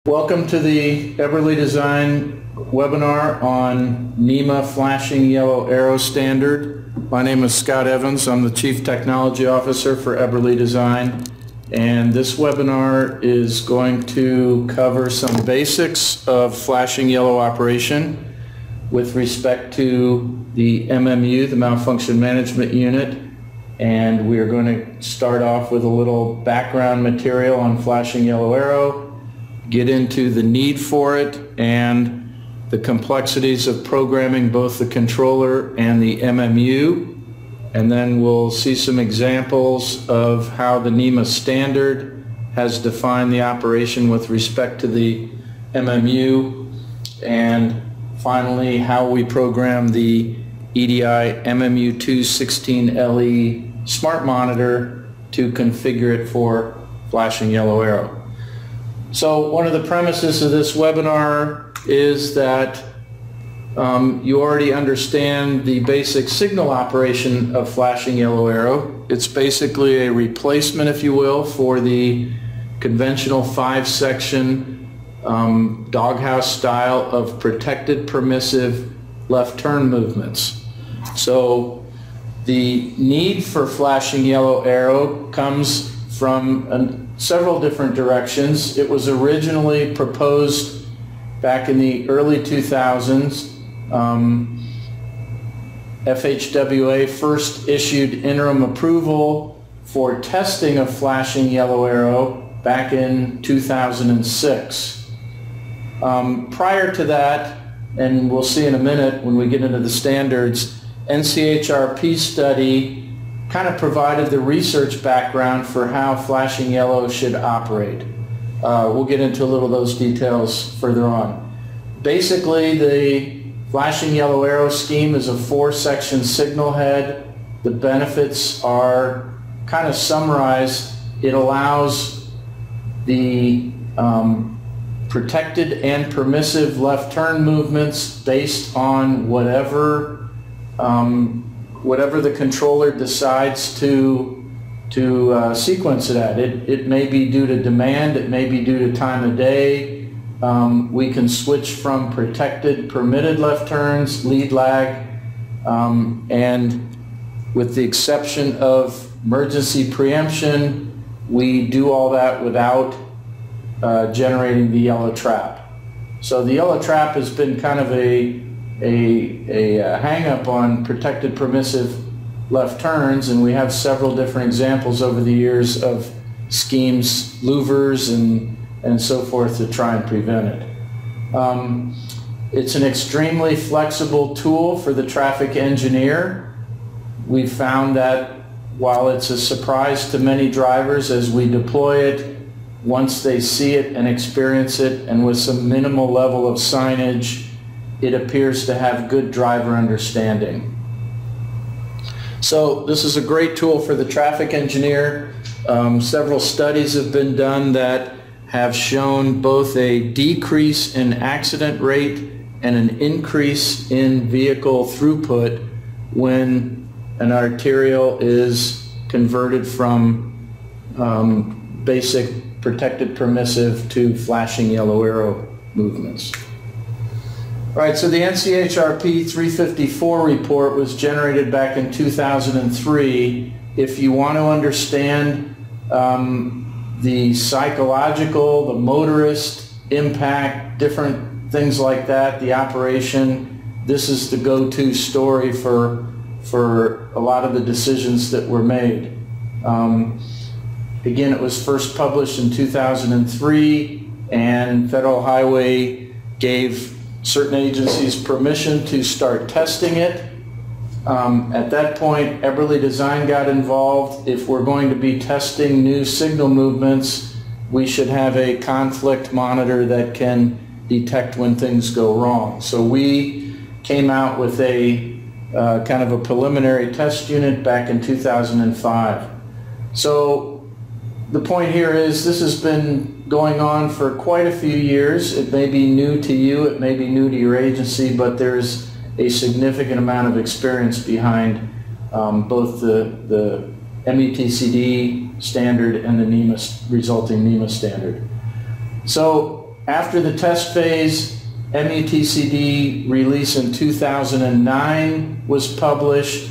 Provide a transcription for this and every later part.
Welcome to the Eberly Design webinar on NEMA Flashing Yellow Arrow Standard. My name is Scott Evans. I'm the Chief Technology Officer for Eberly Design, and this webinar is going to cover some basics of flashing yellow operation with respect to the MMU, the Malfunction Management Unit, and we are going to start off with a little background material on flashing yellow arrow, get into the need for it and the complexities of programming both the controller and the MMU, and then we'll see some examples of how the NEMA standard has defined the operation with respect to the MMU, and finally how we program the EDI MMU2 16LE smart monitor to configure it for flashing yellow arrow. So one of the premises of this webinar is that you already understand the basic signal operation of flashing yellow arrow. It's basically a replacement, if you will, for the conventional 5-section doghouse style of protected permissive left turn movements. So the need for flashing yellow arrow comes from several different directions. It was originally proposed back in the early 2000s. FHWA first issued interim approval for testing of flashing yellow arrow back in 2006. Prior to that, and we'll see in a minute when we get into the standards, NCHRP study kind of provided the research background for how flashing yellow should operate. We'll get into a little of those details further on. Basically, the flashing yellow arrow scheme is a 4-section signal head. The benefits are kind of summarized. It allows the protected and permissive left turn movements based on whatever the controller decides to sequence it at. It may be due to demand, it may be due to time of day. We can switch from protected, permitted left turns, lead lag, and with the exception of emergency preemption, we do all that without generating the yellow trap. So the yellow trap has been kind of a hang-up on protected permissive left turns, and we have several different examples over the years of schemes, louvers, and so forth to try and prevent it. It's an extremely flexible tool for the traffic engineer. We've found that while it's a surprise to many drivers as we deploy it, once they see it and experience it, and with some minimal level of signage, it appears to have good driver understanding. So this is a great tool for the traffic engineer. Several studies have been done that have shown both a decrease in accident rate and an increase in vehicle throughput when an arterial is converted from basic protected permissive to flashing yellow arrow movements. Right, so the NCHRP 354 report was generated back in 2003. If you want to understand the psychological, the motorist impact, different things like that, the operation, this is the go-to story for a lot of the decisions that were made. Again, it was first published in 2003, and Federal Highway gave certain agencies permission to start testing it. At that point, Eberly Design got involved. If we're going to be testing new signal movements, we should have a conflict monitor that can detect when things go wrong. So we came out with a kind of a preliminary test unit back in 2005. So the point here is this has been going on for quite a few years. It may be new to you, it may be new to your agency, but there's a significant amount of experience behind both the MUTCD standard and the resulting NEMA standard. So after the test phase, MUTCD release in 2009 was published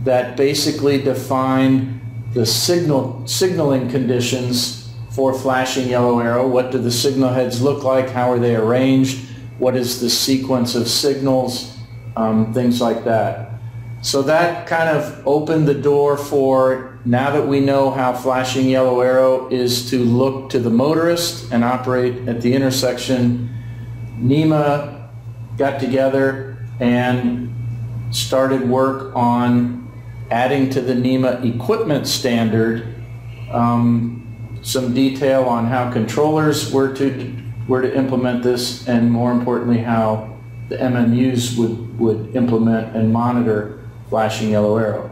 that basically defined the signaling conditions for flashing yellow arrow. What do the signal heads look like? How are they arranged? What is the sequence of signals? Things like that. So that kind of opened the door for, now that we know how flashing yellow arrow is to look to the motorist and operate at the intersection, NEMA got together and started work on adding to the NEMA equipment standard some detail on how controllers were to implement this, and more importantly how the MMUs would implement and monitor flashing yellow arrow.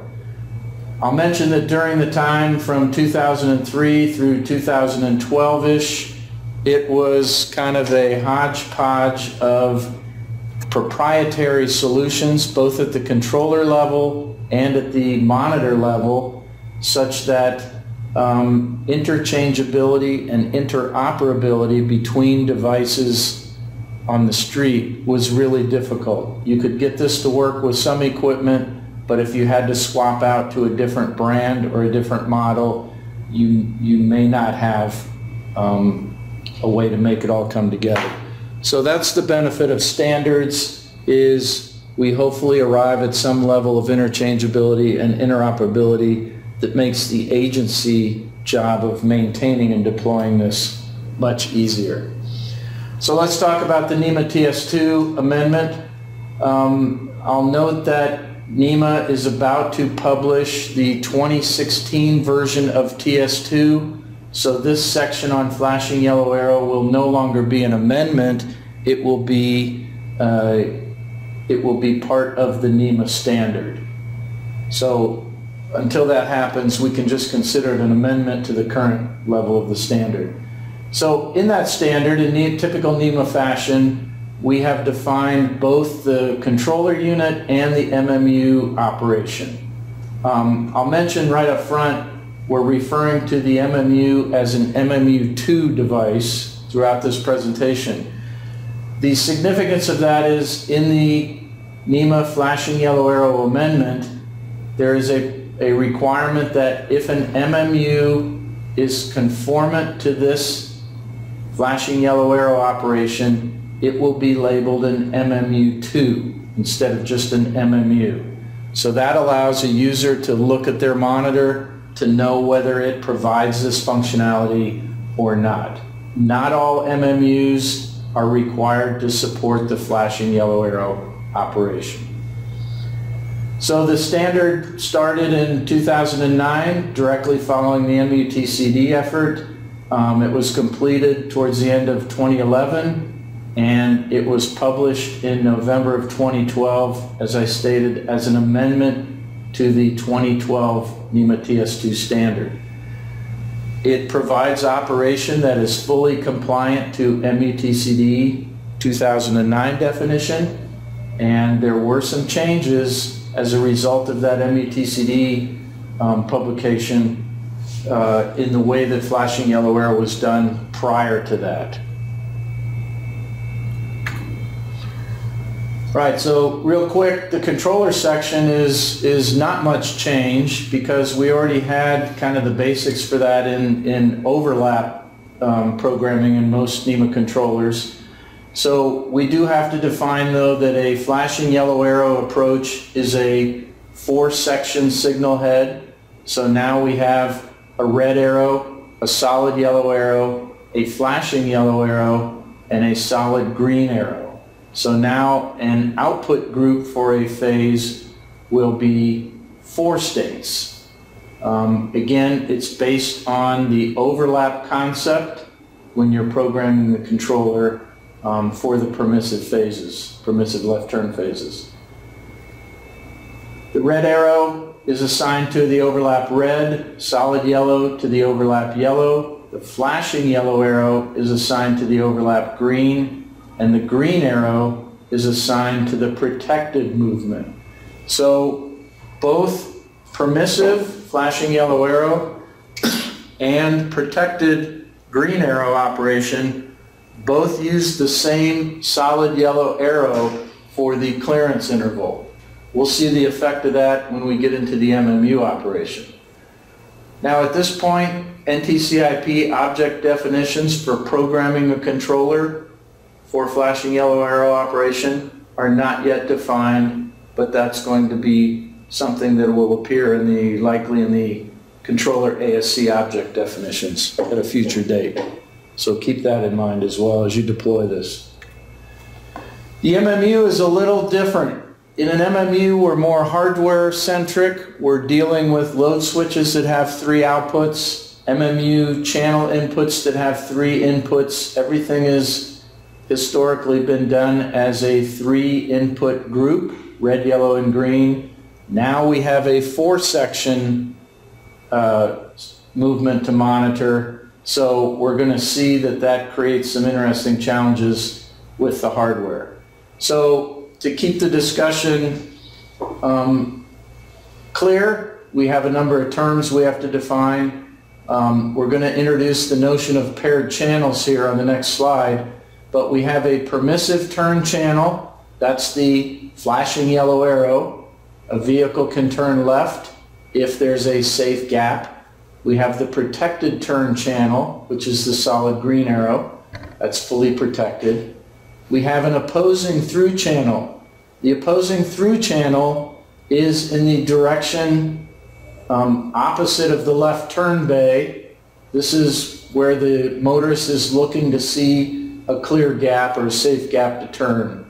I'll mention that during the time from 2003 through 2012-ish, it was kind of a hodgepodge of proprietary solutions, both at the controller level and at the monitor level, such that interchangeability and interoperability between devices on the street was really difficult. You could get this to work with some equipment, but if you had to swap out to a different brand or a different model, you may not have a way to make it all come together. So that's the benefit of standards, is we hopefully arrive at some level of interchangeability and interoperability that makes the agency job of maintaining and deploying this much easier. So let's talk about the NEMA TS-2 amendment. I'll note that NEMA is about to publish the 2016 version of TS-2, so this section on flashing yellow arrow will no longer be an amendment. It will be part of the NEMA standard. So until that happens, we can just consider it an amendment to the current level of the standard. So in that standard, in typical NEMA fashion, we have defined both the controller unit and the MMU operation. I'll mention right up front, we're referring to the MMU as an MMU2 device throughout this presentation. The significance of that is, in the NEMA flashing yellow arrow amendment, there is a requirement that if an MMU is conformant to this flashing yellow arrow operation, it will be labeled an MMU2 instead of just an MMU. So that allows a user to look at their monitor to know whether it provides this functionality or not. Not all MMUs are required to support the flashing yellow arrow operation. So the standard started in 2009, directly following the MUTCD effort. It was completed towards the end of 2011, and it was published in November of 2012, as I stated, as an amendment to the 2012 NEMA TS-2 standard. It provides operation that is fully compliant to MUTCD 2009 definition, and there were some changes as a result of that MUTCD publication in the way that flashing yellow arrow was done prior to that. Right, so real quick, the controller section is not much change, because we already had kind of the basics for that in overlap programming in most NEMA controllers. So we do have to define, though, that a flashing yellow arrow approach is a 4-section signal head. So now we have a red arrow, a solid yellow arrow, a flashing yellow arrow, and a solid green arrow. So now an output group for a phase will be 4 states. Again, it's based on the overlap concept when you're programming the controller for the permissive phases, permissive left turn phases. The red arrow is assigned to the overlap red, solid yellow to the overlap yellow. The flashing yellow arrow is assigned to the overlap green, and the green arrow is assigned to the protected movement. So both permissive flashing yellow arrow and protected green arrow operation both use the same solid yellow arrow for the clearance interval. We'll see the effect of that when we get into the MMU operation. Now at this point, NTCIP object definitions for programming a controller for flashing yellow arrow operation are not yet defined, but that's going to be something that will appear likely in the controller ASC object definitions at a future date. So keep that in mind as well as you deploy this. The MMU is a little different. In an MMU, we're more hardware centric. We're dealing with load switches that have 3 outputs, MMU channel inputs that have 3 inputs. Everything has historically been done as a 3-input group, red, yellow, and green. Now we have a 4-section movement to monitor, so we're going to see that creates some interesting challenges with the hardware. So to keep the discussion clear, we have a number of terms we have to define. We're going to introduce the notion of paired channels here on the next slide, but we have a permissive turn channel. That's the flashing yellow arrow. A vehicle can turn left if there's a safe gap. We have the protected turn channel, which is the solid green arrow. That's fully protected. We have an opposing through channel. The opposing through channel is in the direction opposite of the left turn bay. This is where the motorist is looking to see a clear gap or a safe gap to turn.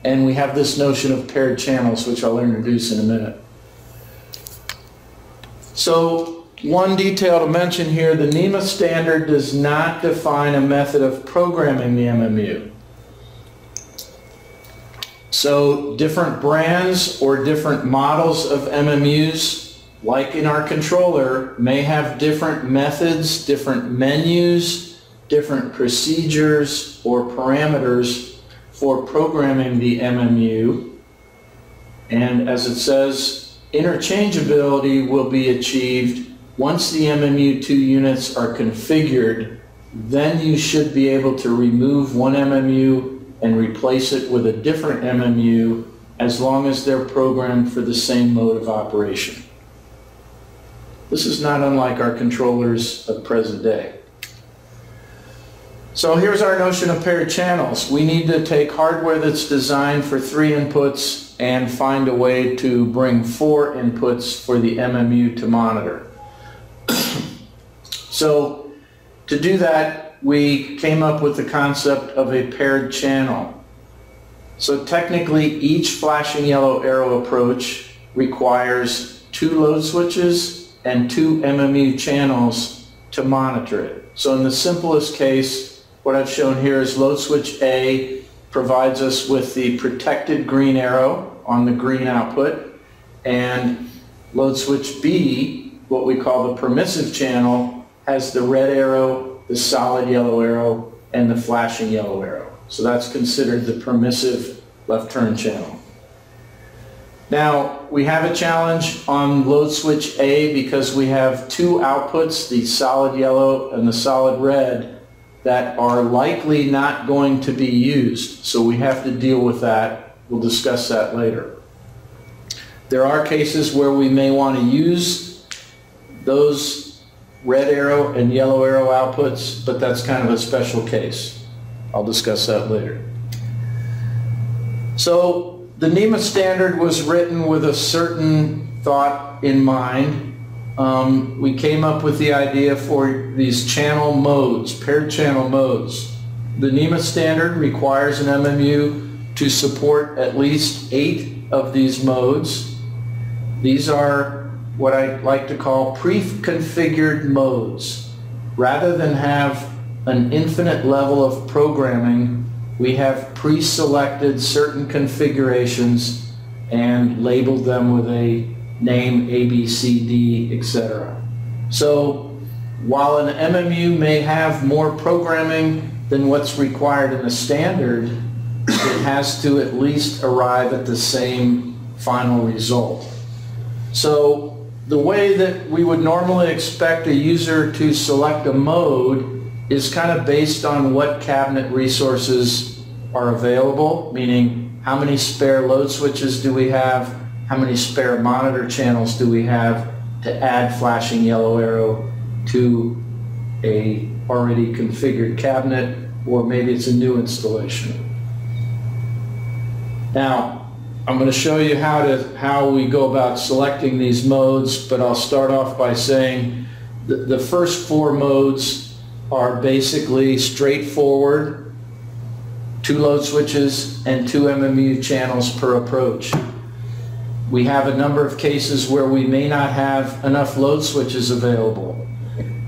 And we have this notion of paired channels, which I'll introduce in a minute. So one detail to mention here, the NEMA standard does not define a method of programming the MMU. So different brands or different models of MMUs, like in our controller, may have different methods, different menus, different procedures or parameters for programming the MMU. And as it says, interchangeability will be achieved once the MMU2 units are configured. Then you should be able to remove one MMU and replace it with a different MMU as long as they're programmed for the same mode of operation. This is not unlike our controllers of present day. So here's our notion of paired channels. We need to take hardware that's designed for 3 inputs and find a way to bring 4 inputs for the MMU to monitor. So to do that, we came up with the concept of a paired channel. So technically, each flashing yellow arrow approach requires 2 load switches and 2 MMU channels to monitor it. So in the simplest case, what I've shown here is load switch A provides us with the protected green arrow on the green output, and load switch B, what we call the permissive channel, has the red arrow, the solid yellow arrow, and the flashing yellow arrow. So that's considered the permissive left turn channel. Now, we have a challenge on load switch A because we have 2 outputs, the solid yellow and the solid red, that are likely not going to be used. So we have to deal with that. We'll discuss that later. There are cases where we may want to use those red arrow and yellow arrow outputs, but that's kind of a special case. I'll discuss that later. So the NEMA standard was written with a certain thought in mind. We came up with the idea for these channel modes, paired channel modes. The NEMA standard requires an MMU to support at least 8 of these modes. These are what I like to call pre-configured modes. Rather than have an infinite level of programming, we have pre-selected certain configurations and labeled them with a name A, B, C, D, etc. So while an MMU may have more programming than what's required in the standard, it has to at least arrive at the same final result. So the way that we would normally expect a user to select a mode is kind of based on what cabinet resources are available, meaning how many spare load switches do we have, how many spare monitor channels do we have to add flashing yellow arrow to a already configured cabinet, or maybe it's a new installation. Now, I'm going to show you how we go about selecting these modes, but I'll start off by saying the first 4 modes are basically straightforward, 2 load switches and 2 MMU channels per approach. We have a number of cases where we may not have enough load switches available.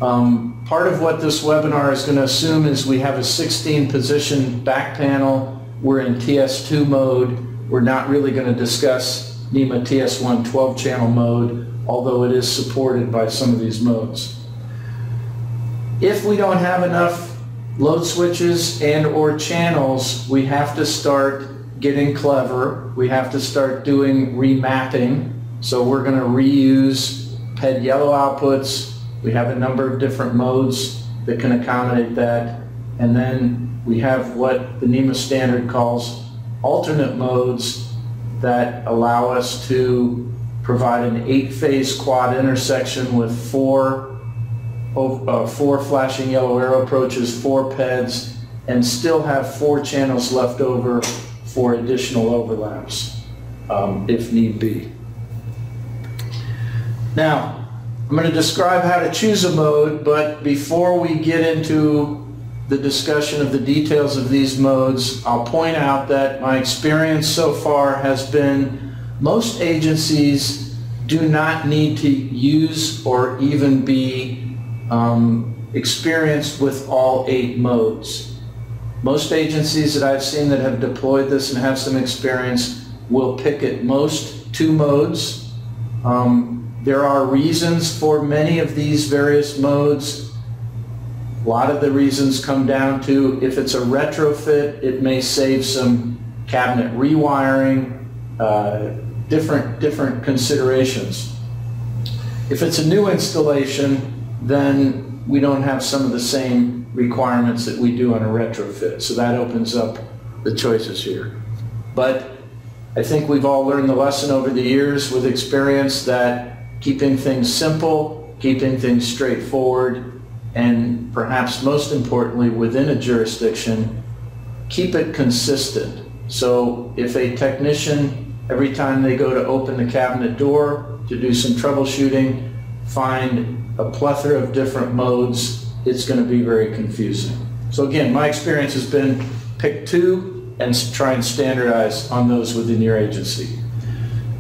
Part of what this webinar is going to assume is we have a 16 position back panel. We're in TS2 mode. We're not really going to discuss NEMA TS-1 12 channel mode, although it is supported by some of these modes. If we don't have enough load switches and or channels, we have to start getting clever. We have to start doing remapping. So we're going to reuse PED yellow outputs. We have a number of different modes that can accommodate that. And then we have what the NEMA standard calls alternate modes that allow us to provide an 8-phase quad intersection with 4 flashing yellow arrow approaches, 4 PEDs, and still have 4 channels left over for additional overlaps if need be. Now, I'm going to describe how to choose a mode, but before we get into the discussion of the details of these modes, I'll point out that my experience so far has been most agencies do not need to use or even be experienced with all 8 modes. Most agencies that I've seen that have deployed this and have some experience will pick at most 2 modes. There are reasons for many of these various modes. A lot of the reasons come down to if it's a retrofit, it may save some cabinet rewiring, different considerations. If it's a new installation, then we don't have some of the same requirements that we do on a retrofit. So that opens up the choices here. But I think we've all learned the lesson over the years with experience that keeping things simple, keeping things straightforward, and perhaps most importantly within a jurisdiction, keep it consistent. So if a technician, every time they go to open the cabinet door to do some troubleshooting, find a plethora of different modes, it's going to be very confusing. So again, my experience has been pick 2 and try and standardize on those within your agency.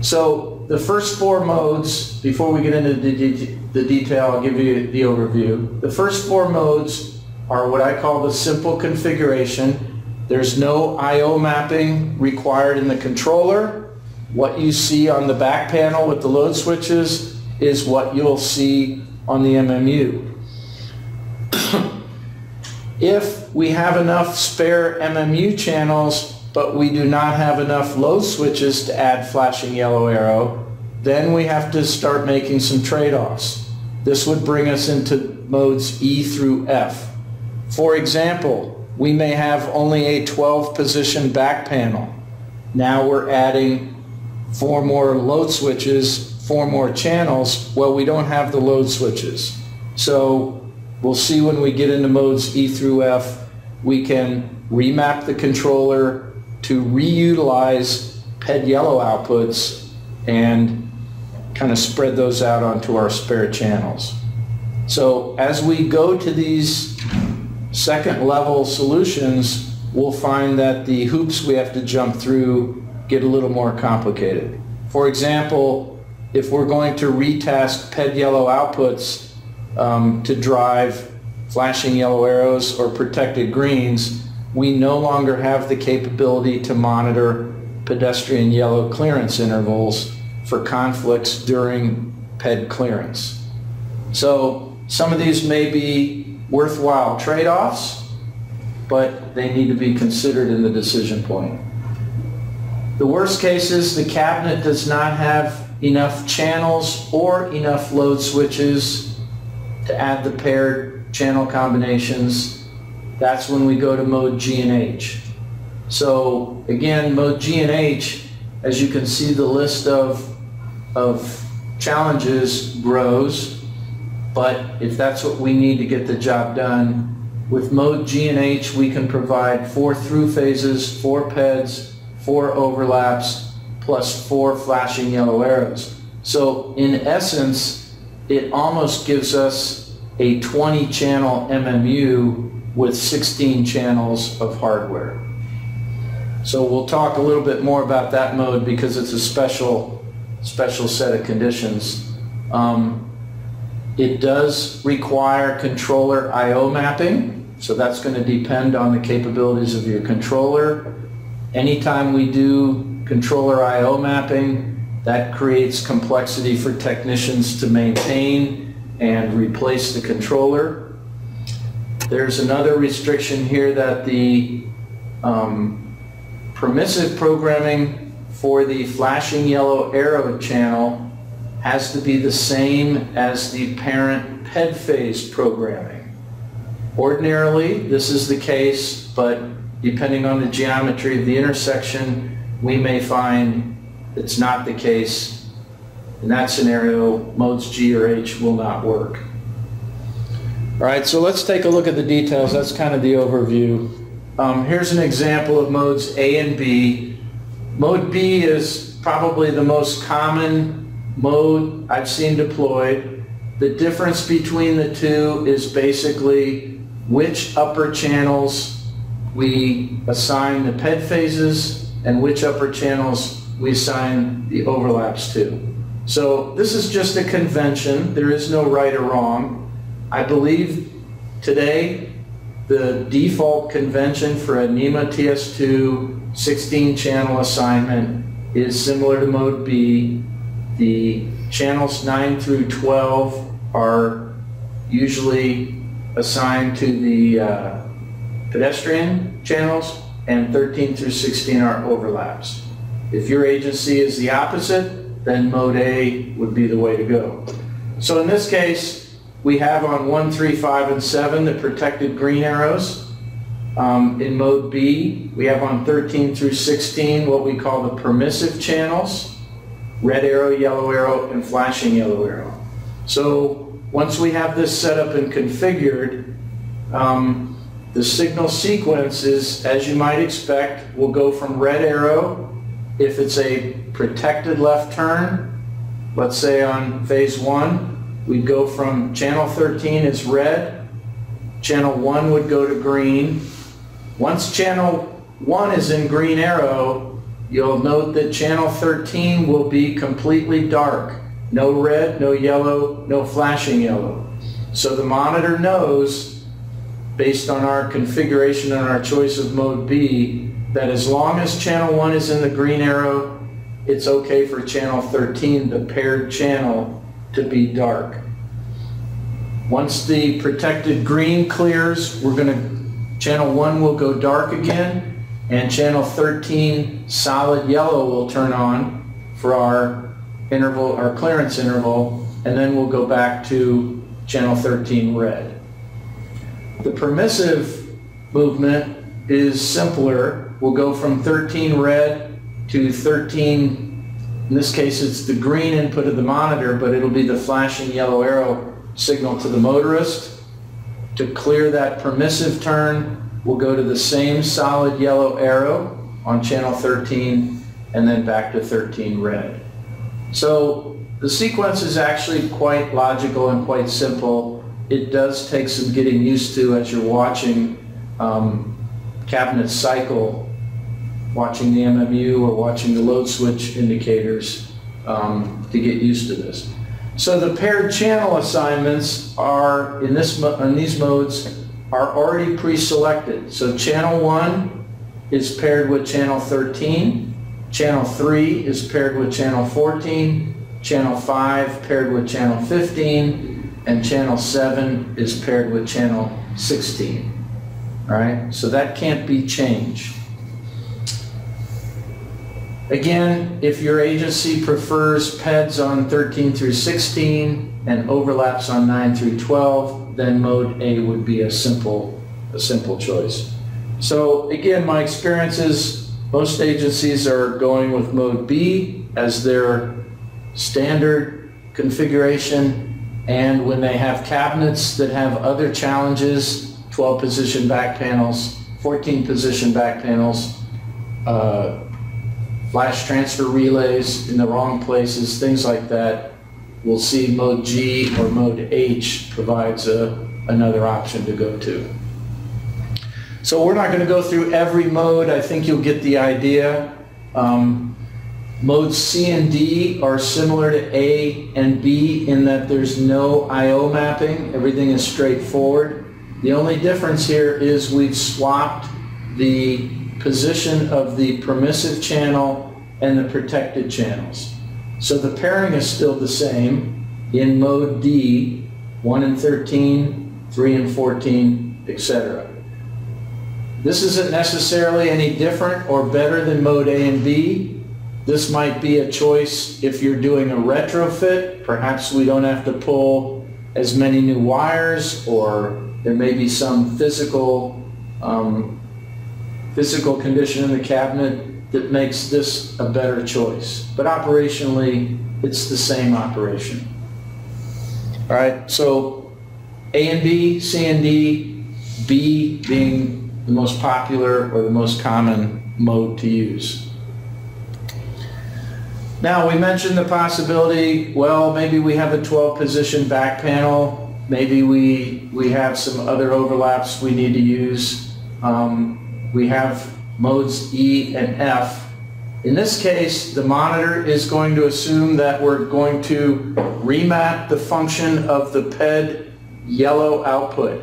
So the first 4 modes, before we get into the detail, I'll give you the overview. The first 4 modes are what I call the simple configuration. There's no I/O mapping required in the controller. What you see on the back panel with the load switches is what you'll see on the MMU. If we have enough spare MMU channels, but we do not have enough load switches to add flashing yellow arrow, then we have to start making some trade-offs. This would bring us into modes E through F. For example, we may have only a 12-position back panel. Now we're adding 4 more load switches, 4 more channels. Well, we don't have the load switches. So we'll see when we get into modes E through F, we can remap the controller to reutilize PED yellow outputs and kind of spread those out onto our spare channels. So as we go to these second level solutions, we'll find that the hoops we have to jump through get a little more complicated. For example, if we're going to retask PED yellow outputs to drive flashing yellow arrows or protected greens, we no longer have the capability to monitor pedestrian yellow clearance intervals for conflicts during PED clearance. So some of these may be worthwhile trade-offs, but they need to be considered in the decision point. The worst case is the cabinet does not have enough channels or enough load switches to add the paired channel combinations, that's when we go to mode G and H. So again, mode G and H, as you can see, the list of challenges grows, but if that's what we need to get the job done, with mode G and H we can provide 4 through phases, 4 PEDs, 4 overlaps, plus 4 flashing yellow arrows. So in essence, it almost gives us a 20 channel MMU with 16 channels of hardware. So we'll talk a little bit more about that mode because it's a special set of conditions. It does require controller I/O mapping, so that's going to depend on the capabilities of your controller. Anytime we do controller I/O mapping, that creates complexity for technicians to maintain and replace the controller. There's another restriction here that the permissive programming for the flashing yellow arrow channel has to be the same as the parent PED phase programming. Ordinarily, this is the case, but depending on the geometry of the intersection, we may find it's not the case. In that scenario, modes G or H will not work. All right, so let's take a look at the details. That's kind of the overview. Here's an example of modes A and B. Mode B is probably the most common mode I've seen deployed. The difference between the two is basically which upper channels we assign the PED phases and which upper channels we assign the overlaps to. So this is just a convention. There is no right or wrong. I believe today the default convention for a NEMA TS-2 16-channel assignment is similar to mode B. The channels 9 through 12 are usually assigned to the pedestrian channels, and 13 through 16 are overlaps. If your agency is the opposite, then mode A would be the way to go. So in this case, we have on 1, 3, 5, and 7 the protected green arrows. In mode B, we have on 13 through 16 what we call the permissive channels: red arrow, yellow arrow, and flashing yellow arrow. So once we have this set up and configured, the signal sequence is, as you might expect, will go from red arrow if it's a protected left turn. Let's say on phase 1, we'd go from channel 13 is red, channel 1 would go to green. Once channel 1 is in green arrow, you'll note that channel 13 will be completely dark. No red, no yellow, no flashing yellow. So the monitor knows, based on our configuration and our choice of mode B, that as long as channel 1 is in the green arrow, it's okay for channel 13, the paired channel, to be dark. Once the protected green clears, channel 1 will go dark again, and channel 13 solid yellow will turn on for our interval, our clearance interval, and then we'll go back to channel 13 red. The permissive movement is simpler. We'll go from 13 red to 13, in this case it's the green input of the monitor, but it'll be the flashing yellow arrow signal to the motorist. To clear that permissive turn, we'll go to the same solid yellow arrow on channel 13 and then back to 13 red. So the sequence is actually quite logical and quite simple. It does take some getting used to as you're watching cabinet cycle, watching the MMU or watching the load switch indicators to get used to this. So the paired channel assignments are, in these modes, are already pre-selected. So channel 1 is paired with channel 13, channel 3 is paired with channel 14, channel 5 paired with channel 15, and channel 7 is paired with channel 16. All right, so that can't be changed. Again, if your agency prefers PEDs on 13 through 16 and overlaps on 9 through 12, then mode A would be a simple choice. So again, my experience is most agencies are going with mode B as their standard configuration, and when they have cabinets that have other challenges, 12 position back panels, 14 position back panels, flash transfer relays in the wrong places, things like that, we'll see mode G or mode H provides another option to go to. So we're not going to go through every mode. I think you'll get the idea. Modes C and D are similar to A and B in that there's no I/O mapping. Everything is straightforward. The only difference here is we've swapped the position of the permissive channel and the protected channels. So the pairing is still the same in mode D, 1 and 13, 3 and 14, etc. This isn't necessarily any different or better than mode A and B. This might be a choice if you're doing a retrofit. Perhaps we don't have to pull as many new wires, or there may be some physical condition in the cabinet that makes this a better choice. But operationally, it's the same operation. All right, so A and B, C and D, B being the most popular or the most common mode to use. Now, we mentioned the possibility, well, maybe we have a 12 position back panel, maybe we have some other overlaps we need to use. We have modes E and F. In this case, the monitor is going to assume that we're going to remap the function of the PED yellow output.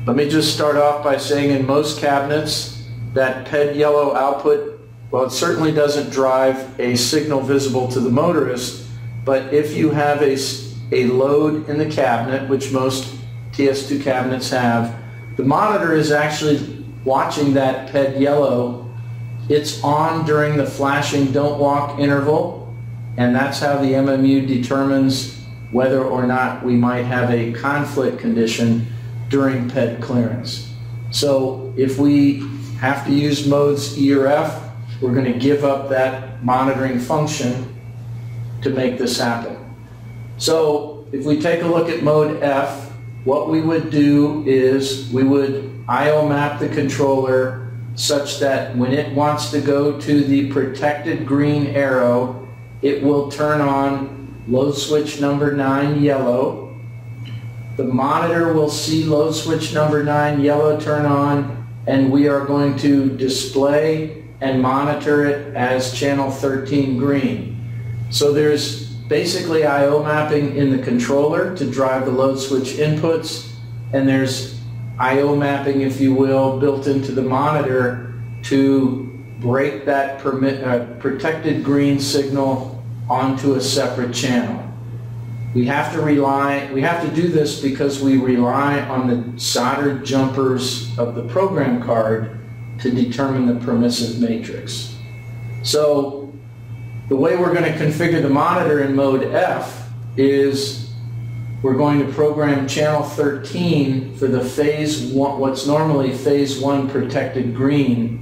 Let me just start off by saying in most cabinets, that PED yellow output, well, it certainly doesn't drive a signal visible to the motorist, but if you have a load in the cabinet, which most TS2 cabinets have, the monitor is actually watching that PED yellow. It's on during the flashing don't walk interval, and that's how the MMU determines whether or not we might have a conflict condition during PED clearance. So if we have to use modes E or F, we're going to give up that monitoring function to make this happen. So if we take a look at mode F, what we would do is we would I/O map the controller such that when it wants to go to the protected green arrow, it will turn on load switch number 9 yellow. The monitor will see load switch number 9 yellow turn on, and we are going to display and monitor it as channel 13 green. So there's basically I/O mapping in the controller to drive the load switch inputs, and there's I/O mapping, if you will, built into the monitor to break that protected green signal onto a separate channel. We have to do this because we rely on the soldered jumpers of the program card to determine the permissive matrix. So the way we're going to configure the monitor in mode F is we're going to program channel 13 for the phase 1, what's normally phase 1 protected green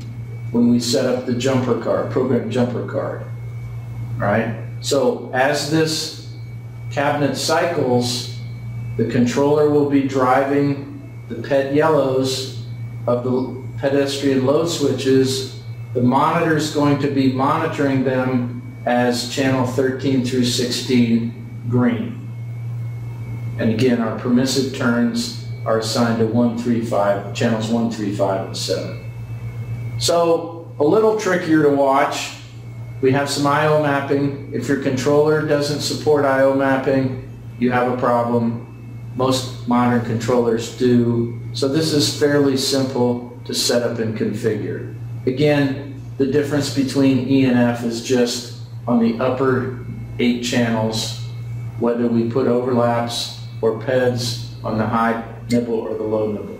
when we set up the jumper card, program jumper card. All right? So as this cabinet cycles, the controller will be driving the PED yellows of the pedestrian load switches. The monitor is going to be monitoring them as channel 13 through 16 green. And again, our permissive turns are assigned to 135, channels 1, 3, 5, and 7. So a little trickier to watch. We have some I/O mapping. If your controller doesn't support I/O mapping, you have a problem. Most modern controllers do. So this is fairly simple to set up and configure. Again, the difference between E and F is just on the upper 8 channels, whether we put overlaps or PEDs on the high nibble or the low nibble.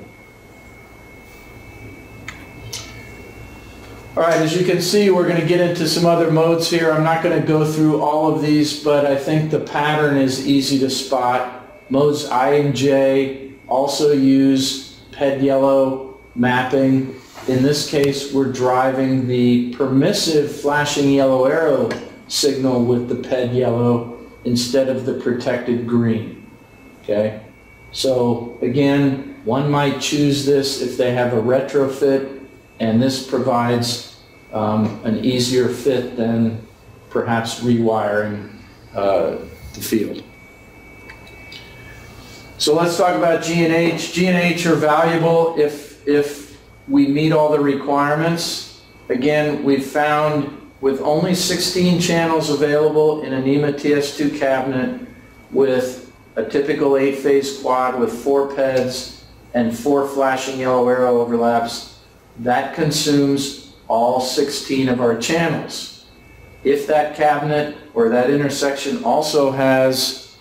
All right, as you can see, we're going to get into some other modes here. I'm not going to go through all of these, but I think the pattern is easy to spot. Modes I and J also use PED yellow mapping. In this case, we're driving the permissive flashing yellow arrow signal with the PED yellow instead of the protected green. Okay? So again, one might choose this if they have a retrofit, and this provides an easier fit than perhaps rewiring the field. So let's talk about G and H. G and H are valuable if we meet all the requirements. Again, we've found with only 16 channels available in a NEMA TS-2 cabinet with a typical 8-phase quad with 4 PEDs and 4 flashing yellow arrow overlaps, that consumes all 16 of our channels. If that cabinet or that intersection also has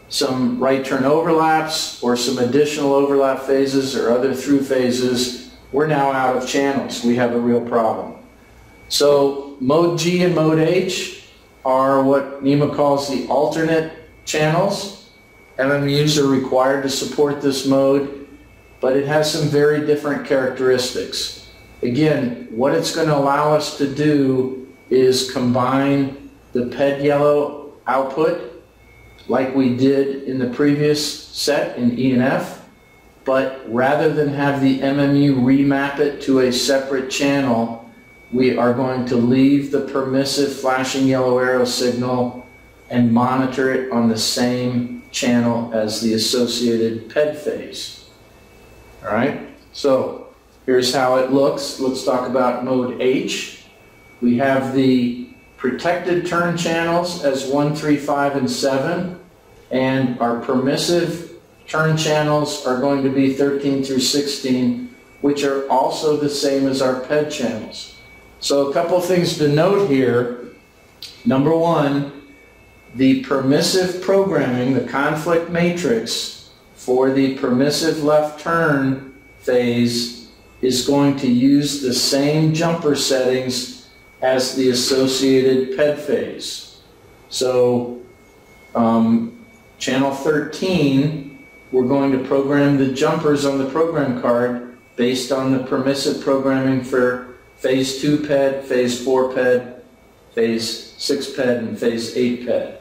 some right turn overlaps or some additional overlap phases or other through phases, we're now out of channels. We have a real problem. So mode G and mode H are what NEMA calls the alternate channels. MMUs are required to support this mode, but it has some very different characteristics. Again, what it's going to allow us to do is combine the PED yellow output like we did in the previous set in E and F, but rather than have the MMU remap it to a separate channel, we are going to leave the permissive flashing yellow arrow signal and monitor it on the same channel as the associated PED phase. All right, so here's how it looks. Let's talk about mode H. We have the protected turn channels as 1, 3, 5, and 7, and our permissive turn channels are going to be 13 through 16, which are also the same as our PED channels. So a couple things to note here. Number one, the permissive programming, the conflict matrix for the permissive left turn phase is going to use the same jumper settings as the associated PED phase. So channel 13, we're going to program the jumpers on the program card based on the permissive programming for phase 2 PED, phase 4 PED, phase 6 PED, and phase 8 PED.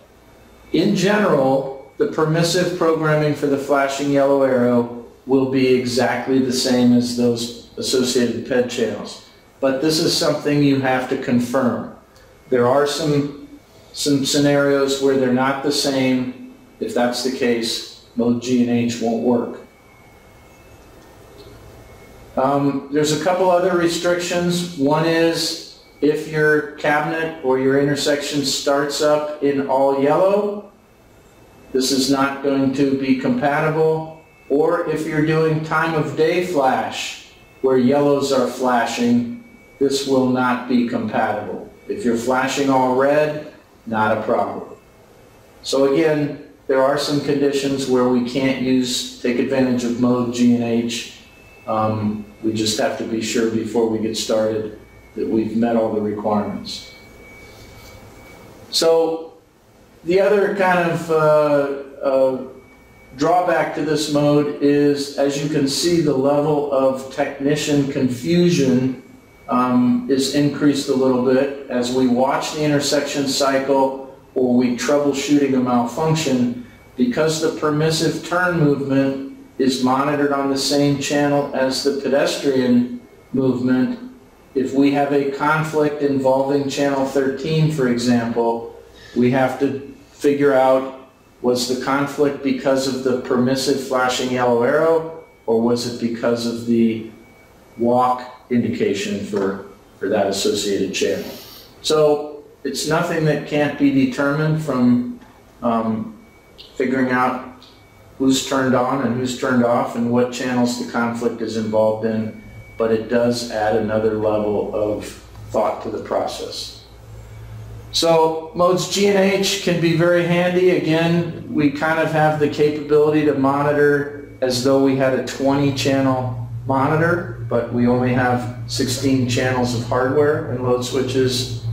In general, the permissive programming for the flashing yellow arrow will be exactly the same as those associated PED channels. But this is something you have to confirm. There are some scenarios where they're not the same. If that's the case, mode G and H won't work. There's a couple other restrictions. One is if your cabinet or your intersection starts up in all yellow, this is not going to be compatible. Or if you're doing time of day flash where yellows are flashing, this will not be compatible. If you're flashing all red, not a problem. So again, there are some conditions where we can't take advantage of mode G and H. We just have to be sure before we get started that we've met all the requirements. So the other kind of drawback to this mode is, as you can see, the level of technician confusion is increased a little bit as we watch the intersection cycle or we troubleshooting a malfunction. Because the permissive turn movement is monitored on the same channel as the pedestrian movement, if we have a conflict involving channel 13, for example, we have to figure out, was the conflict because of the permissive flashing yellow arrow, or was it because of the walk indication for that associated channel? So it's nothing that can't be determined from figuring out who's turned on and who's turned off and what channels the conflict is involved in, but it does add another level of thought to the process. So modes G and H can be very handy. Again, we kind of have the capability to monitor as though we had a 20-channel monitor, but we only have 16 channels of hardware and load switches,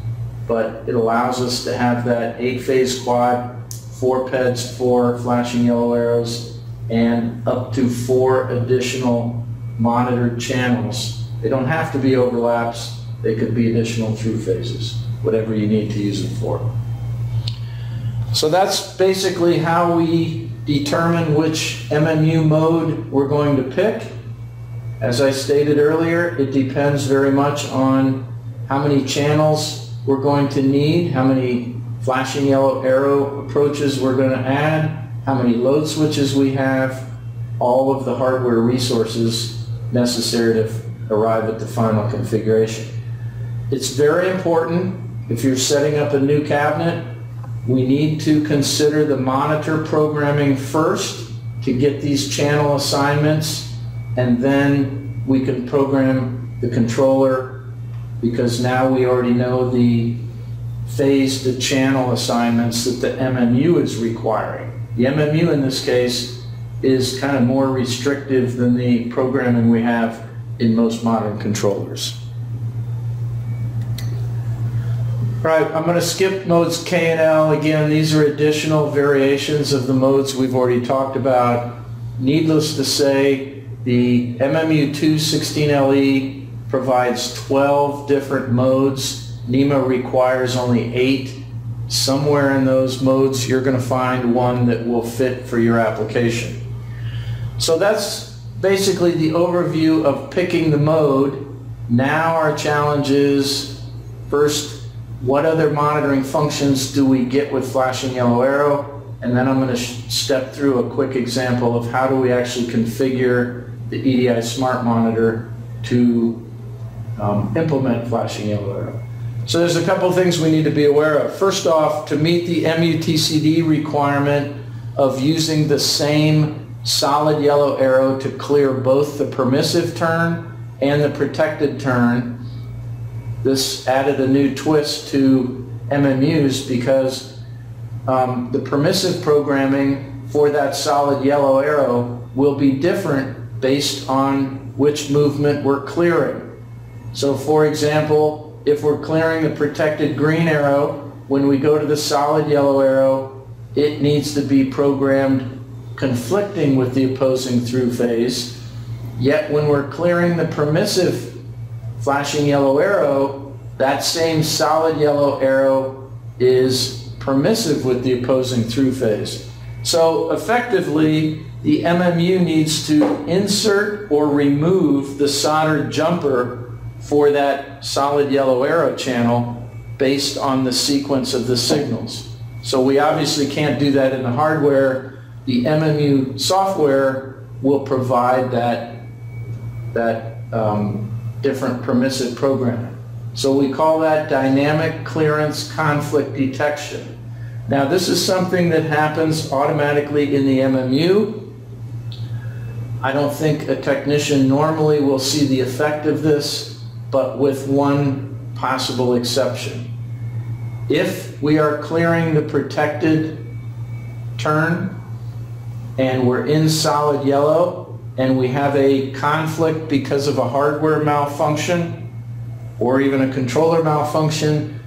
but it allows us to have that 8-phase quad, 4 PEDs, 4 flashing yellow arrows, and up to 4 additional monitored channels. They don't have to be overlaps. They could be additional through phases, whatever you need to use them for. So that's basically how we determine which MMU mode we're going to pick. As I stated earlier, it depends very much on how many channels we're going to need, how many flashing yellow arrow approaches we're going to add, how many load switches we have, all of the hardware resources necessary to arrive at the final configuration. It's very important, if you're setting up a new cabinet, we need to consider the monitor programming first to get these channel assignments, and then we can program the controller, because now we already know the phased channel assignments that the MMU is requiring. The MMU in this case is kind of more restrictive than the programming we have in most modern controllers. All right, I'm going to skip modes K and L. Again, these are additional variations of the modes we've already talked about. Needless to say, the MMU2 16LE provides 12 different modes. NEMA requires only 8. Somewhere in those modes you're going to find one that will fit for your application. So that's basically the overview of picking the mode. Now our challenge is, first, what other monitoring functions do we get with flashing yellow arrow? And then I'm going to step through a quick example of how do we actually configure the EDI Smart Monitor to implement flashing yellow arrow. So there's a couple of things we need to be aware of. First off, to meet the MUTCD requirement of using the same solid yellow arrow to clear both the permissive turn and the protected turn, this added a new twist to MMUs, because the permissive programming for that solid yellow arrow will be different based on which movement we're clearing. So for example, if we're clearing the protected green arrow, when we go to the solid yellow arrow, it needs to be programmed conflicting with the opposing through phase. Yet when we're clearing the permissive flashing yellow arrow, that same solid yellow arrow is permissive with the opposing through phase. So effectively, the MMU needs to insert or remove the soldered jumper for that solid yellow arrow channel based on the sequence of the signals. So we obviously can't do that in the hardware. The MMU software will provide that different permissive programming. So we call that dynamic clearance conflict detection. Now this is something that happens automatically in the MMU. I don't think a technician normally will see the effect of this, but with one possible exception. If we are clearing the protected turn and we're in solid yellow, and we have a conflict because of a hardware malfunction or even a controller malfunction,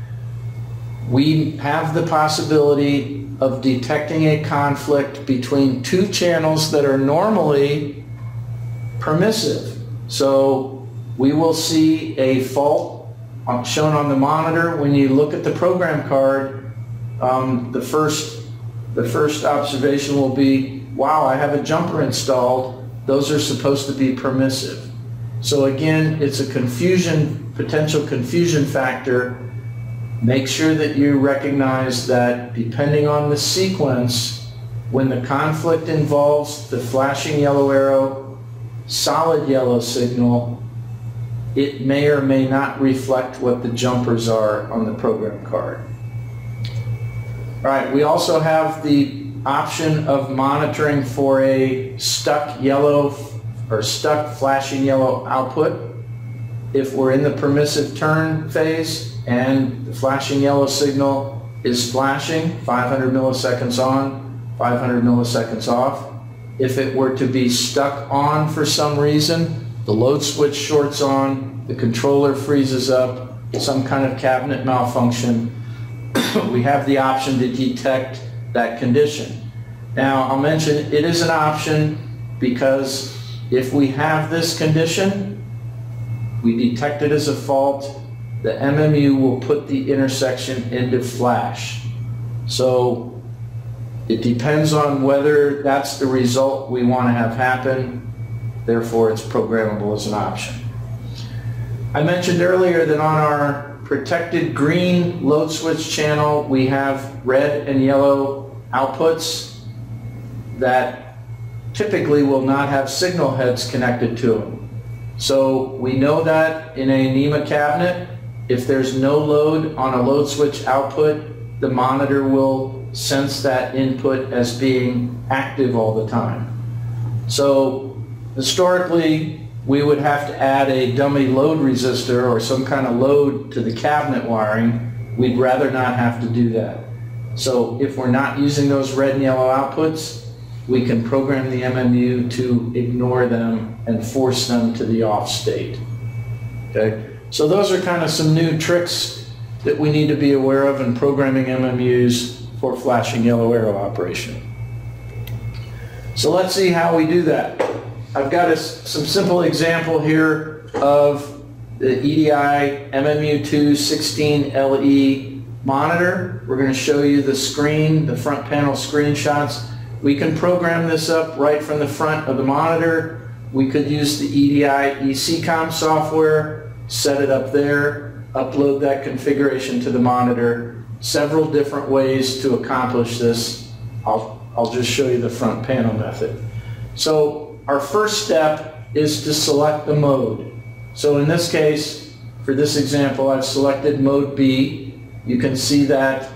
we have the possibility of detecting a conflict between 2 channels that are normally permissive. So we will see a fault shown on the monitor. When you look at the program card, the first observation will be, wow, I have a jumper installed. Those are supposed to be permissive. So again, it's a potential confusion factor. Make sure that you recognize that depending on the sequence, when the conflict involves the flashing yellow arrow, solid yellow signal, it may or may not reflect what the jumpers are on the program card. All right, we also have the option of monitoring for a stuck yellow or stuck flashing yellow output. If we're in the permissive turn phase and the flashing yellow signal is flashing 500 milliseconds on, 500 milliseconds off. If it were to be stuck on for some reason, the load switch shorts on, the controller freezes up, some kind of cabinet malfunction, we have the option to detect that condition. Now, I'll mention it is an option because if we have this condition, we detect it as a fault, the MMU will put the intersection into flash. So it depends on whether that's the result we want to have happen, therefore it's programmable as an option. I mentioned earlier that on our protected green load switch channel, we have red and yellow outputs that typically will not have signal heads connected to them. So we know that in a NEMA cabinet, if there's no load on a load switch output, the monitor will sense that input as being active all the time. So historically, we would have to add a dummy load resistor or some kind of load to the cabinet wiring. We'd rather not have to do that. So if we're not using those red and yellow outputs, we can program the MMU to ignore them and force them to the off state. Okay? So those are kind of some new tricks that we need to be aware of in programming MMUs for flashing yellow arrow operation. So let's see how we do that. I've got some simple example here of the EDI MMU2 16LE monitor. We're going to show you the screen, the front panel screenshots. We can program this up right from the front of the monitor. We could use the EDI ECCOM software, set it up there, upload that configuration to the monitor. Several different ways to accomplish this. I'll just show you the front panel method. So our first step is to select the mode. So in this case, for this example, I've selected mode B. You can see that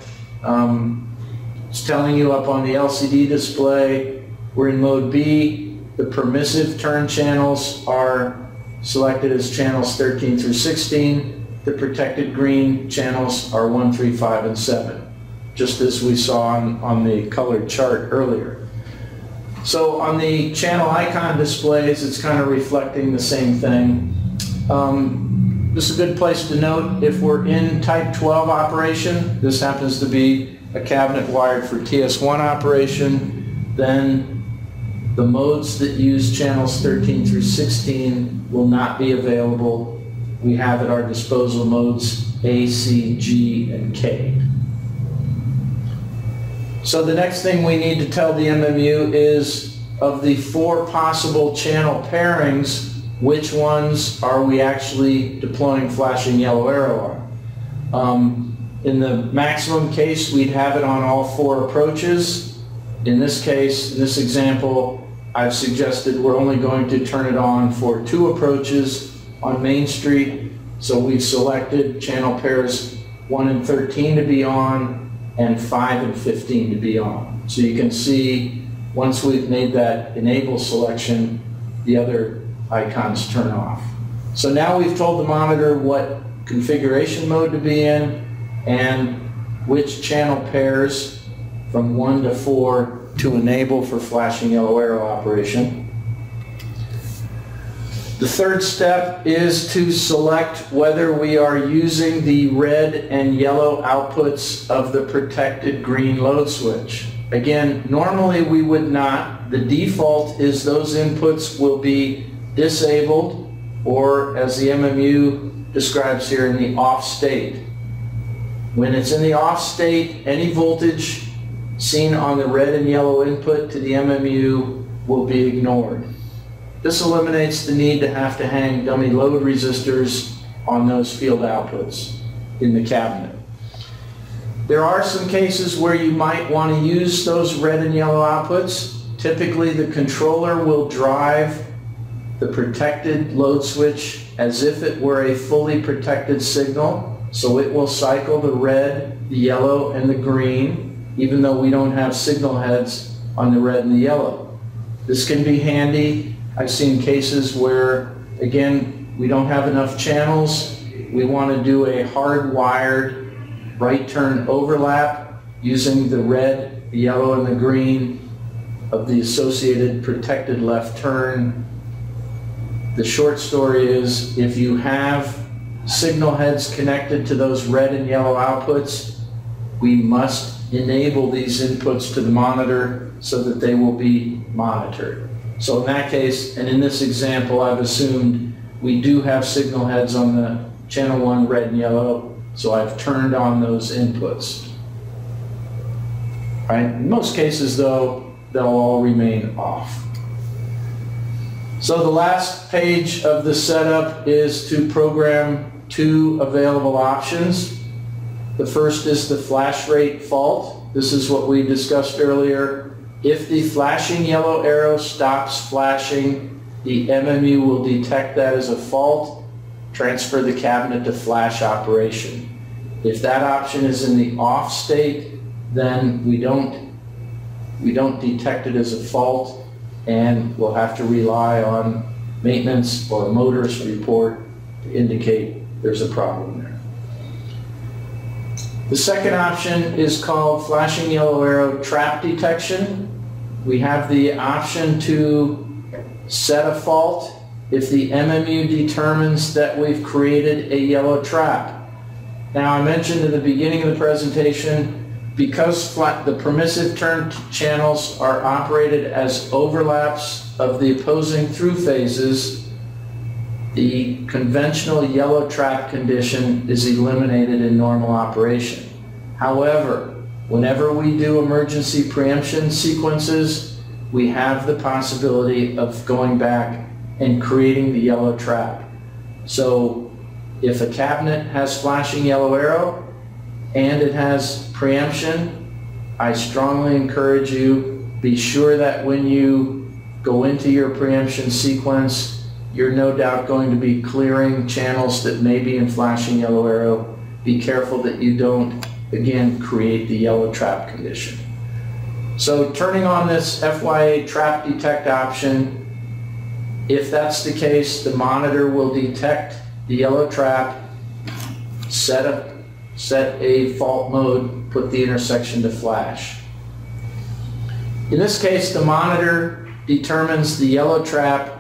it's telling you up on the LCD display, we're in mode B. The permissive turn channels are selected as channels 13 through 16. The protected green channels are 1, 3, 5, and 7, just as we saw on the colored chart earlier. So on the channel icon displays, it's kind of reflecting the same thing. This is a good place to note, if we're in type 12 operation, this happens to be a cabinet wired for TS1 operation, then the modes that use channels 13 through 16 will not be available. We have at our disposal modes A, C, G, and K. So the next thing we need to tell the MMU is, of the 4 possible channel pairings, which ones are we actually deploying flashing yellow arrow on? In the maximum case, we'd have it on all 4 approaches. In this case, in this example, I've suggested we're only going to turn it on for 2 approaches on Main Street. So we've selected channel pairs 1 and 13 to be on and 5 and 15 to be on. So you can see once we've made that enable selection, the other icons turn off. So now we've told the monitor what configuration mode to be in and which channel pairs from 1 to 4 to enable for flashing yellow arrow operation. The third step is to select whether we are using the red and yellow outputs of the protected green load switch. Again, normally we would not. The default is those inputs will be disabled, or as the MMU describes here, in the off state. When it's in the off state, any voltage seen on the red and yellow input to the MMU will be ignored. This eliminates the need to have to hang dummy load resistors on those field outputs in the cabinet. There are some cases where you might want to use those red and yellow outputs. Typically, the controller will drive the protected load switch as if it were a fully protected signal. So it will cycle the red, the yellow, and the green, even though we don't have signal heads on the red and the yellow. This can be handy. I've seen cases where, again, we don't have enough channels. We want to do a hardwired right turn overlap using the red, the yellow, and the green of the associated protected left turn. The short story is, if you have signal heads connected to those red and yellow outputs, we must enable these inputs to the monitor so that they will be monitored. So in that case, and in this example, I've assumed we do have signal heads on the channel 1 red and yellow, so I've turned on those inputs. Right? In most cases, though, they'll all remain off. So the last page of the setup is to program 2 available options. The first is the flash rate fault. This is what we discussed earlier. If the flashing yellow arrow stops flashing, the MMU will detect that as a fault, transfer the cabinet to flash operation. If that option is in the off state, then we don't detect it as a fault, and we'll have to rely on maintenance or motorist report to indicate there's a problem there. The second option is called flashing yellow arrow trap detection. We have the option to set a fault if the MMU determines that we've created a yellow trap. Now, I mentioned in the beginning of the presentation, because the permissive turn channels are operated as overlaps of the opposing through phases, the conventional yellow trap condition is eliminated in normal operation. However, whenever we do emergency preemption sequences, we have the possibility of going back and creating the yellow trap. So if a cabinet has flashing yellow arrow and it has preemption, I strongly encourage you, be sure that when you go into your preemption sequence, you're no doubt going to be clearing channels that may be in flashing yellow arrow. Be careful that you don't, again, create the yellow trap condition. So turning on this FYA trap detect option, if that's the case, the monitor will detect the yellow trap, set a fault mode, put the intersection to flash. In this case, the monitor determines the yellow trap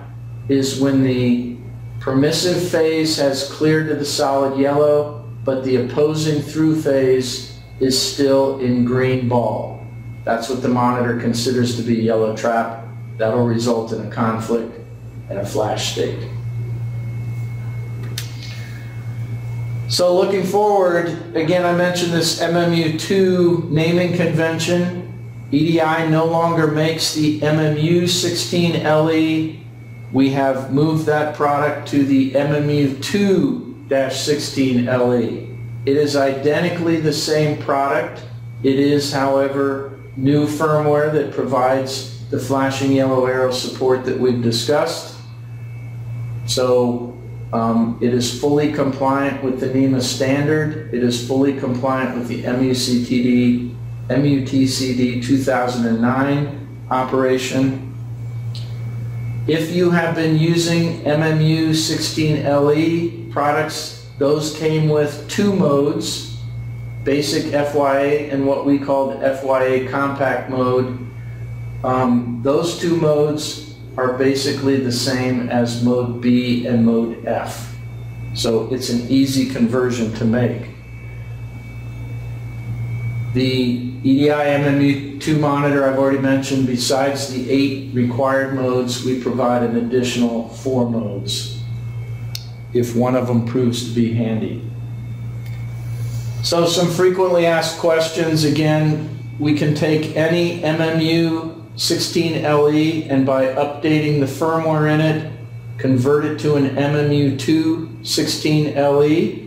is when the permissive phase has cleared to the solid yellow, but the opposing through phase is still in green ball. That's what the monitor considers to be yellow trap. That'll result in a conflict and a flash state. So looking forward, again, I mentioned this MMU2 naming convention. EDI no longer makes the MMU16LE. We have moved that product to the MMU2-16LE. It is identically the same product. It is, however, new firmware that provides the flashing yellow arrow support that we've discussed. So it is fully compliant with the NEMA standard. It is fully compliant with the MUTCD 2009 operation. If you have been using MMU16LE products, those came with 2 modes, basic FYA and what we called FYA compact mode. Those 2 modes are basically the same as mode B and mode F. So it's an easy conversion to make. The EDI MMU2 monitor I've already mentioned, besides the 8 required modes, we provide an additional 4 modes if one of them proves to be handy. So some frequently asked questions. Again, we can take any MMU16LE and by updating the firmware in it, convert it to an MMU2-16LE.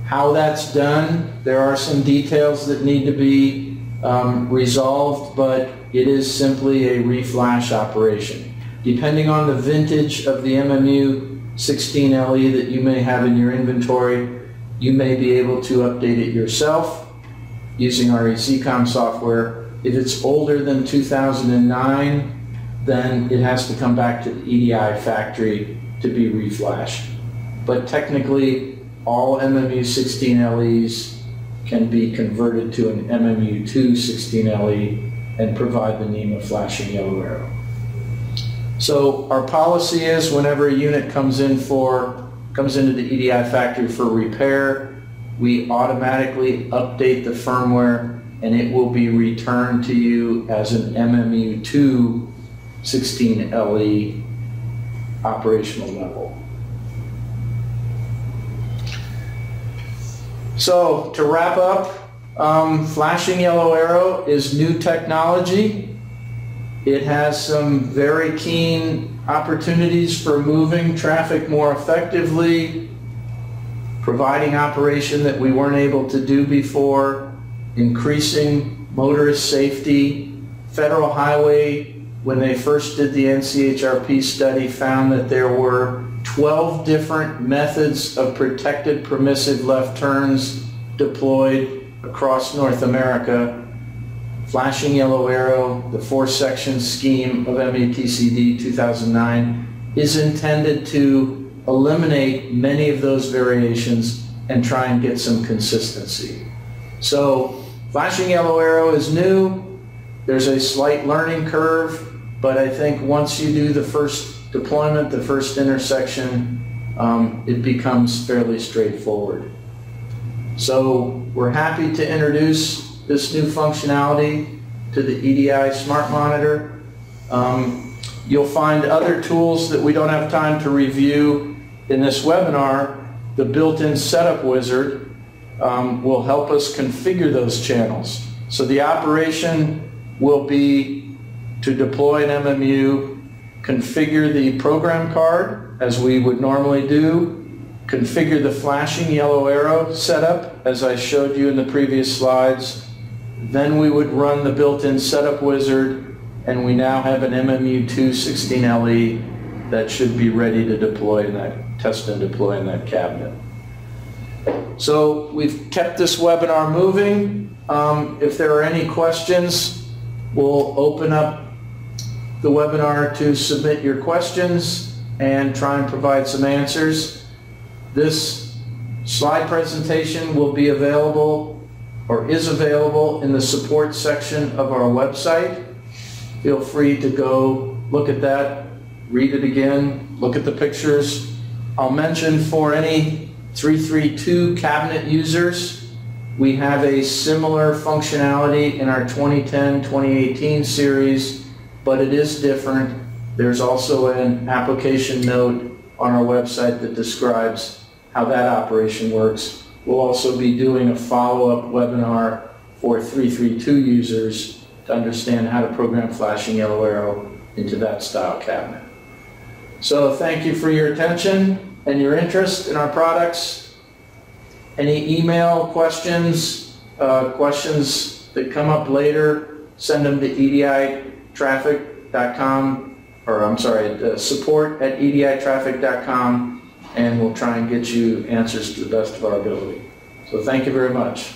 How that's done, there are some details that need to be resolved, but it is simply a reflash operation. Depending on the vintage of the MMU16LE that you may have in your inventory, you may be able to update it yourself using our ECCOM software. If it's older than 2009, then it has to come back to the EDI factory to be reflashed. But technically, all MMU16LEs can be converted to an MMU2-16LE and provide the NEMA flashing yellow arrow. So our policy is whenever a unit comes into the EDI factory for repair, we automatically update the firmware and it will be returned to you as an MMU2 16LE operational level. So to wrap up, flashing yellow arrow is new technology. It has some very keen opportunities for moving traffic more effectively, providing operation that we weren't able to do before, increasing motorist safety. Federal Highway, when they first did the NCHRP study, found that there were 12 different methods of protected permissive left turns deployed across North America. Flashing yellow arrow, the 4-section scheme of MUTCD 2009, is intended to eliminate many of those variations and try and get some consistency. So flashing yellow arrow is new. There's a slight learning curve, but I think once you do the first deployment, the first intersection, it becomes fairly straightforward. So we're happy to introduce this new functionality to the EDI Smart Monitor. You'll find other tools that we don't have time to review in this webinar. The built-in setup wizard will help us configure those channels. So the operation will be to deploy an MMU, configure the program card as we would normally do, configure the flashing yellow arrow setup as I showed you in the previous slides. Then we would run the built-in setup wizard, and we now have an MMU2 16LE that should be ready to deploy in that, test and deploy in that cabinet. So we've kept this webinar moving. If there are any questions, we'll open up the webinar to submit your questions and try and provide some answers. This slide presentation will be available or is available in the support section of our website. Feel free to go look at that, read it again, look at the pictures. I'll mention for any 332 cabinet users, we have a similar functionality in our 2010-2018 series, but it is different. There's also an application note on our website that describes how that operation works. We'll also be doing a follow-up webinar for 332 users to understand how to program flashing yellow arrow into that style cabinet. So thank you for your attention and your interest in our products. Any email questions, questions that come up later, send them to editraffic.com, or I'm sorry, support@editraffic.com, and we'll try and get you answers to the best of our ability. So thank you very much.